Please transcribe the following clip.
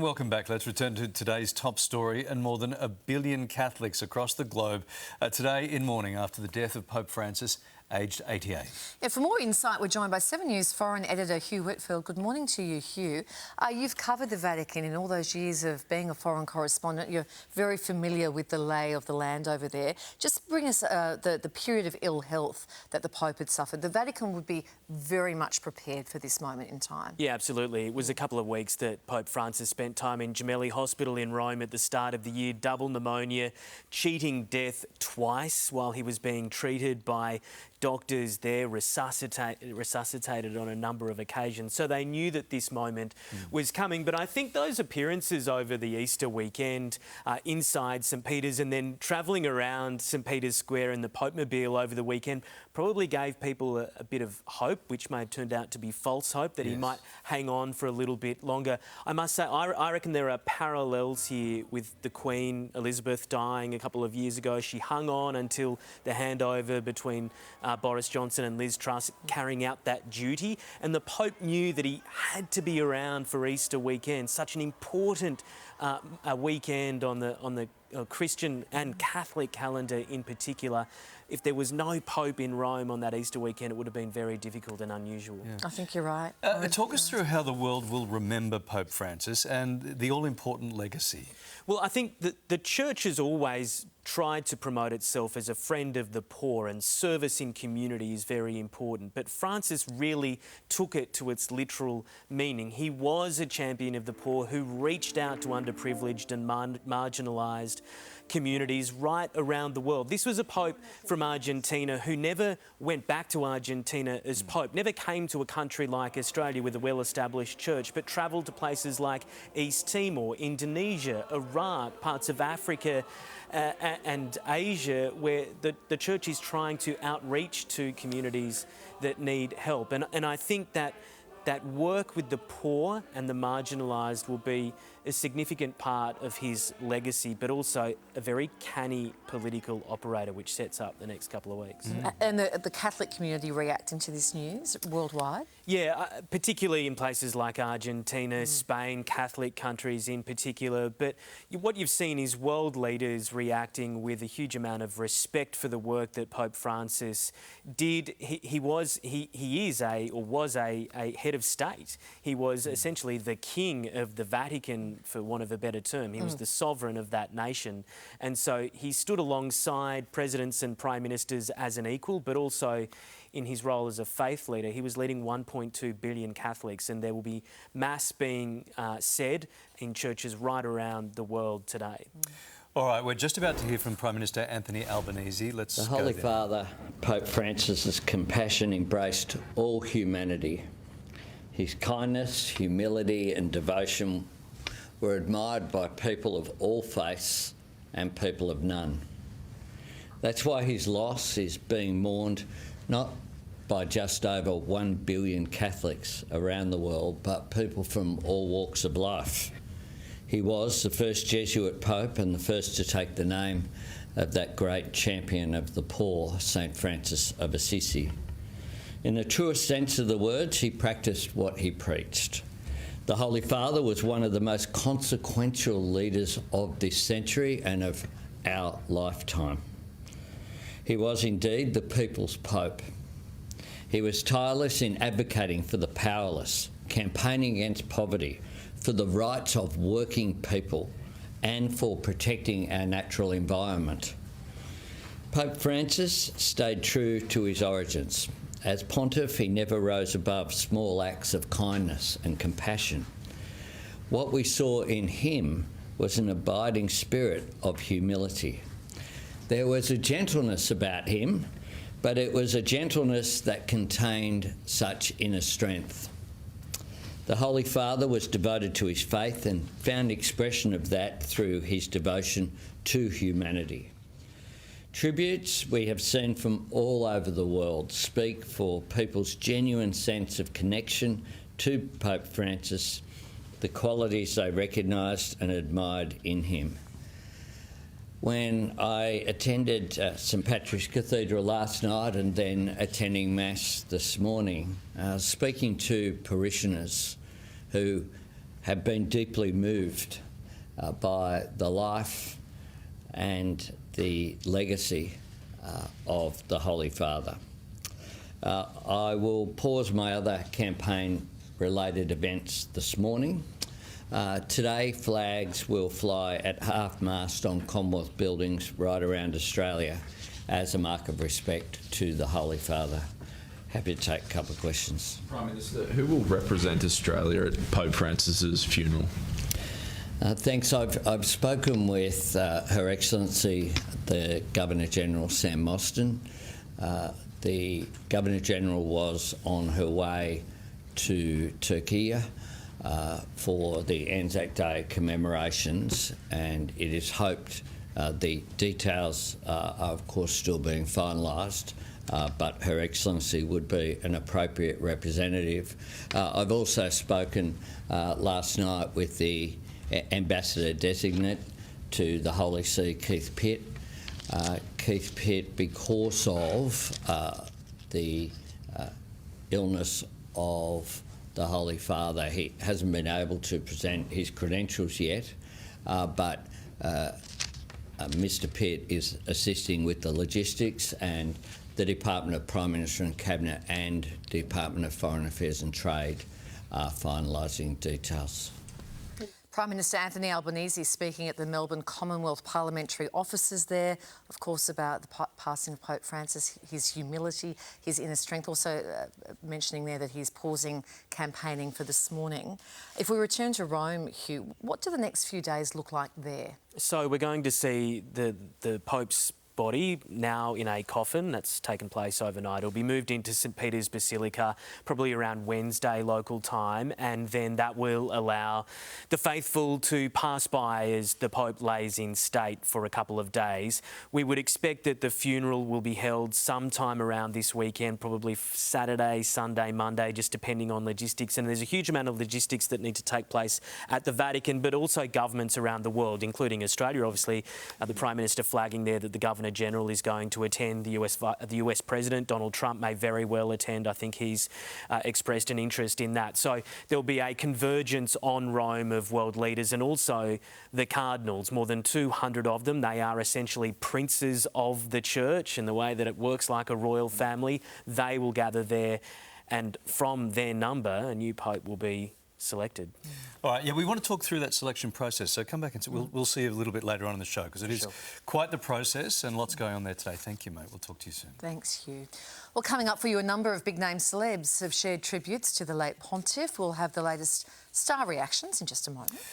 Welcome back. Let's return to today's top story. And more than 1 billion Catholics across the globe today in mourning after the death of Pope Francis, aged 88. Yeah, for more insight, we're joined by 7 News foreign editor Hugh Whitfield. Good morning to you, Hugh. You've covered the Vatican in all those years of being a foreign correspondent. You're very familiar with the lay of the land over there. Just bring us the period of ill health that the Pope had suffered. The Vatican would be very much prepared for this moment in time. Yeah, absolutely. It was a couple of weeks that Pope Francis spent time in Gemelli Hospital in Rome at the start of the year, double pneumonia, cheating death twice while he was being treated by doctors there, resuscitated on a number of occasions. So they knew that this moment was coming. But I think those appearances over the Easter weekend inside St Peter's and then travelling around St Peter's Square in the Pope-mobile over the weekend probably gave people a bit of hope, which may have turned out to be false hope, that he might hang on for a little bit longer. I must say, I reckon there are parallels here with the Queen Elizabeth dying a couple of years ago. She hung on until the handover between Boris Johnson and Liz Truss, carrying out that duty. And the Pope knew that he had to be around for Easter weekend, such an important weekend on the Christian and Catholic calendar in particular. If there was no Pope in Rome on that Easter weekend, it would have been very difficult and unusual. Yeah. I think you're right. Talk us through how the world will remember Pope Francis and the all-important legacy. Well, I think that the Church has always tried to promote itself as a friend of the poor, and service in community is very important. But Francis really took it to its literal meaning. He was a champion of the poor who reached out to underprivileged and marginalised communities right around the world. This was a Pope from Argentina who never went back to Argentina as Pope, never came to a country like Australia with a well-established church, but travelled to places like East Timor, Indonesia, Iraq, parts of Africa and Asia, where the church is trying to outreach to communities that need help. And I think that work with the poor and the marginalised will be a significant part of his legacy, but also a very canny political operator, which sets up the next couple of weeks. And the Catholic community reacting to this news worldwide? Yeah, particularly in places like Argentina, Spain, Catholic countries in particular. But what you've seen is world leaders reacting with a huge amount of respect for the work that Pope Francis did. He was a head of state. He was essentially the king of the Vatican, for want of a better term. He was the sovereign of that nation. And so he stood alongside presidents and prime ministers as an equal, but also in his role as a faith leader. He was leading 1.2 billion Catholics, and there will be Mass being said in churches right around the world today. All right, we're just about to hear from Prime Minister Anthony Albanese. Let's go. The Holy Holy Father, Pope Francis's compassion embraced all humanity. His kindness, humility and devotion were admired by people of all faiths and people of none. That's why his loss is being mourned not by just over 1 billion Catholics around the world, but people from all walks of life. He was the first Jesuit Pope and the first to take the name of that great champion of the poor, St Francis of Assisi. In the truest sense of the words, he practiced what he preached. The Holy Father was one of the most consequential leaders of this century and of our lifetime. He was indeed the people's Pope. He was tireless in advocating for the powerless, campaigning against poverty, for the rights of working people, and for protecting our natural environment. Pope Francis stayed true to his origins. As pontiff, he never rose above small acts of kindness and compassion. What we saw in him was an abiding spirit of humility. There was a gentleness about him, but it was a gentleness that contained such inner strength. The Holy Father was devoted to his faith and found expression of that through his devotion to humanity. Tributes we have seen from all over the world speak for people's genuine sense of connection to Pope Francis, the qualities they recognised and admired in him. When I attended St Patrick's Cathedral last night and then attending Mass this morning, speaking to parishioners who have been deeply moved by the life and the legacy of the Holy Father. I will pause my other campaign-related events this morning. Today, flags will fly at half-mast on Commonwealth buildings right around Australia as a mark of respect to the Holy Father. Happy to take a couple of questions. Prime Minister, who will represent Australia at Pope Francis's funeral? Thanks. I've spoken with Her Excellency the Governor-General Sam Mostyn. The Governor-General was on her way to Turkey for the Anzac Day commemorations, and it is hoped the details are of course still being finalised, but Her Excellency would be an appropriate representative. I've also spoken last night with the Ambassador Designate to the Holy See, Keith Pitt. Keith Pitt, because of the illness of the Holy Father, he hasn't been able to present his credentials yet, but Mr Pitt is assisting with the logistics, and the Department of Prime Minister and Cabinet and Department of Foreign Affairs and Trade are finalising details. Prime Minister Anthony Albanese speaking at the Melbourne Commonwealth Parliamentary Offices there, of course, about the passing of Pope Francis, his humility, his inner strength, also mentioning there that he's pausing campaigning for this morning. If we return to Rome, Hugh, what do the next few days look like there? So we're going to see the Pope's body now in a coffin that's taken place overnight. It'll be moved into St Peter's Basilica probably around Wednesday local time, and then that will allow the faithful to pass by as the Pope lays in state for a couple of days. We would expect that the funeral will be held sometime around this weekend, probably Saturday, Sunday, Monday, just depending on logistics. And there's a huge amount of logistics that need to take place at the Vatican, but also governments around the world, including Australia, obviously. The Prime Minister flagging there that the Governor-General is going to attend. The US President, Donald Trump, may very well attend. I think he's expressed an interest in that. So there'll be a convergence on Rome of world leaders, and also the cardinals, more than 200 of them. They are essentially princes of the church, in the way that it works like a royal family. They will gather there, and from their number, a new pope will be selected. All right, yeah, we want to talk through that selection process, so come back and we'll see you a little bit later on in the show, because it is quite the process and lots going on there today. Thank you, mate. We'll talk to you soon. Thanks, Hugh. Well, coming up for you, a number of big-name celebs have shared tributes to the late pontiff. We'll have the latest star reactions in just a moment.